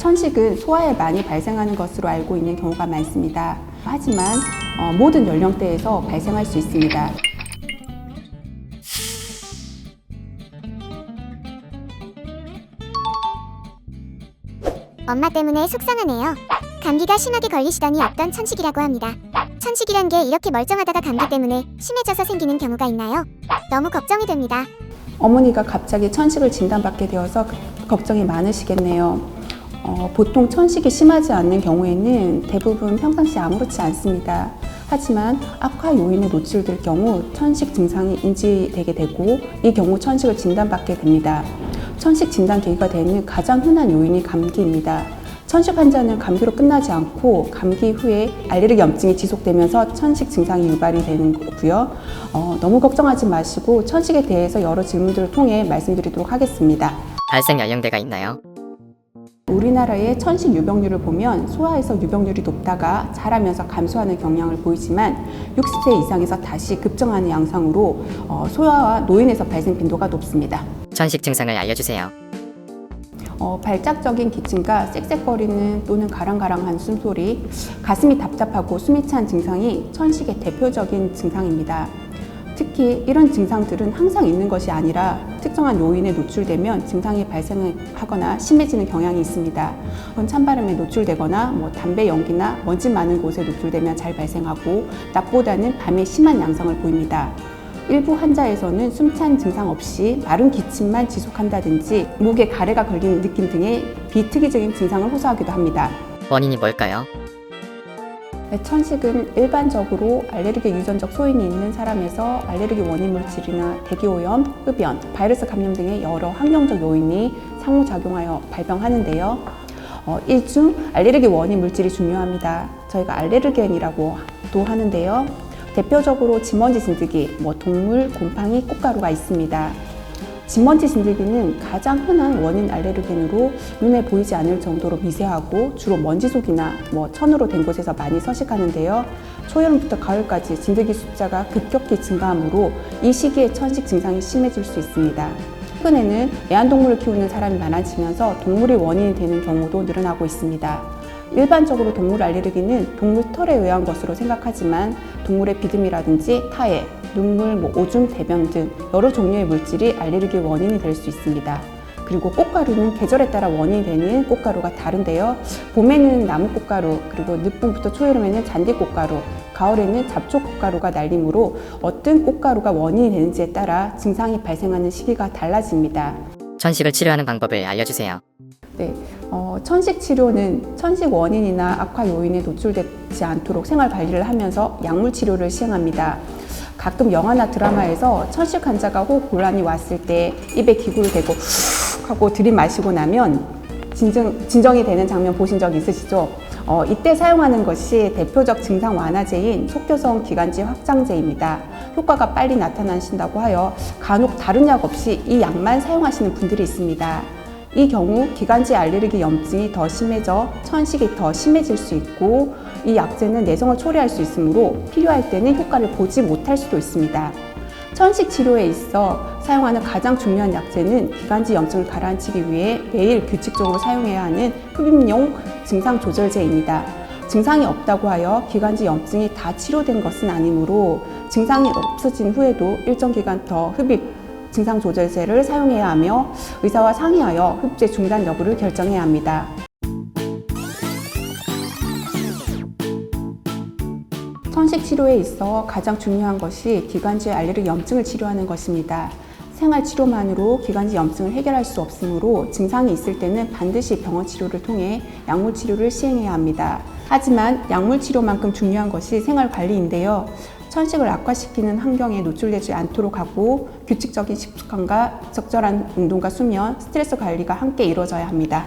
천식은 소아에 많이 발생하는 것으로 알고 있는 경우가 많습니다. 하지만 모든 연령대에서 발생할 수 있습니다. 엄마 때문에 속상하네요. 감기가 심하게 걸리시더니 없던 천식이라고 합니다. 천식이란 게 이렇게 멀쩡하다가 감기 때문에 심해져서 생기는 경우가 있나요? 너무 걱정이 됩니다. 어머니가 갑자기 천식을 진단받게 되어서 걱정이 많으시겠네요. 보통 천식이 심하지 않는 경우에는 대부분 평상시 아무렇지 않습니다. 하지만 악화 요인에 노출될 경우 천식 증상이 인지되게 되고 이 경우 천식을 진단받게 됩니다. 천식 진단 계기가 되는 가장 흔한 요인이 감기입니다. 천식 환자는 감기로 끝나지 않고 감기 후에 알레르기 염증이 지속되면서 천식 증상이 유발이 되는 거고요. 너무 걱정하지 마시고 천식에 대해서 여러 질문들을 통해 말씀드리도록 하겠습니다. 발생 연령대가 있나요? 우리나라의 천식 유병률을 보면 소아에서 유병률이 높다가 자라면서 감소하는 경향을 보이지만 60세 이상에서 다시 급증하는 양상으로 소아와 노인에서 발생 빈도가 높습니다. 천식 증상을 알려주세요. 발작적인 기침과 쌕쌕거리는 또는 가랑가랑한 숨소리, 가슴이 답답하고 숨이 찬 증상이 천식의 대표적인 증상입니다. 특히 이런 증상들은 항상 있는 것이 아니라 특정한 요인에 노출되면 증상이 발생하거나 심해지는 경향이 있습니다. 찬바람에 노출되거나 담배 연기나 먼지 많은 곳에 노출되면 잘 발생하고 낮보다는 밤에 심한 양상을 보입니다. 일부 환자에서는 숨찬 증상 없이 마른 기침만 지속한다든지 목에 가래가 걸리는 느낌 등의 비특이적인 증상을 호소하기도 합니다. 원인이 뭘까요? 천식은 일반적으로 알레르기 유전적 소인이 있는 사람에서 알레르기 원인 물질이나 대기오염, 흡연, 바이러스 감염 등의 여러 환경적 요인이 상호작용하여 발병하는데요. 이 중 알레르기 원인 물질이 중요합니다. 저희가 알레르겐이라고도 하는데요. 대표적으로 진먼지 진드기, 동물, 곰팡이, 꽃가루가 있습니다. 진먼지 진드기는 가장 흔한 원인 알레르겐으로 눈에 보이지 않을 정도로 미세하고 주로 먼지 속이나 천으로 된 곳에서 많이 서식하는데요. 초여름부터 가을까지 진드기 숫자가 급격히 증가하므로 이 시기에 천식 증상이 심해질 수 있습니다. 최근에는 애완동물을 키우는 사람이 많아지면서 동물이 원인이 되는 경우도 늘어나고 있습니다. 일반적으로 동물 알레르기는 동물 털에 의한 것으로 생각하지만 동물의 비듬이라든지 타액, 눈물, 오줌, 대변 등 여러 종류의 물질이 알레르기 원인이 될 수 있습니다. 그리고 꽃가루는 계절에 따라 원인이 되는 꽃가루가 다른데요. 봄에는 나무꽃가루, 그리고 늦봄부터 초여름에는 잔디꽃가루, 가을에는 잡초꽃가루가 날리므로 어떤 꽃가루가 원인이 되는지에 따라 증상이 발생하는 시기가 달라집니다. 천식을 치료하는 방법을 알려주세요. 네, 천식 치료는 천식 원인이나 악화 요인에 노출되지 않도록 생활 관리를 하면서 약물 치료를 시행합니다. 가끔 영화나 드라마에서 천식 환자가 호흡 곤란이 왔을 때 입에 기구를 대고 후 하고 들이마시고 나면 진정이 되는 장면 보신 적 있으시죠? 이때 사용하는 것이 대표적 증상 완화제인 속효성 기관지 확장제입니다. 효과가 빨리 나타나신다고 하여 간혹 다른 약 없이 이 약만 사용하시는 분들이 있습니다. 이 경우 기관지 알레르기 염증이 더 심해져 천식이 더 심해질 수 있고 이 약제는 내성을 초래할 수 있으므로 필요할 때는 효과를 보지 못할 수도 있습니다. 천식 치료에 있어 사용하는 가장 중요한 약제는 기관지 염증을 가라앉히기 위해 매일 규칙적으로 사용해야 하는 흡입용 증상 조절제입니다. 증상이 없다고 하여 기관지 염증이 다 치료된 것은 아니므로 증상이 없어진 후에도 일정 기간 더 흡입 증상 조절제를 사용해야 하며 의사와 상의하여 흡입제 중단 여부를 결정해야 합니다. 천식 치료에 있어 가장 중요한 것이 기관지 알레르기 염증을 치료하는 것입니다. 생활 치료만으로 기관지 염증을 해결할 수 없으므로 증상이 있을 때는 반드시 병원 치료를 통해 약물 치료를 시행해야 합니다. 하지만 약물 치료만큼 중요한 것이 생활 관리인데요. 천식을 악화시키는 환경에 노출되지 않도록 하고 규칙적인 식습관과 적절한 운동과 수면, 스트레스 관리가 함께 이루어져야 합니다.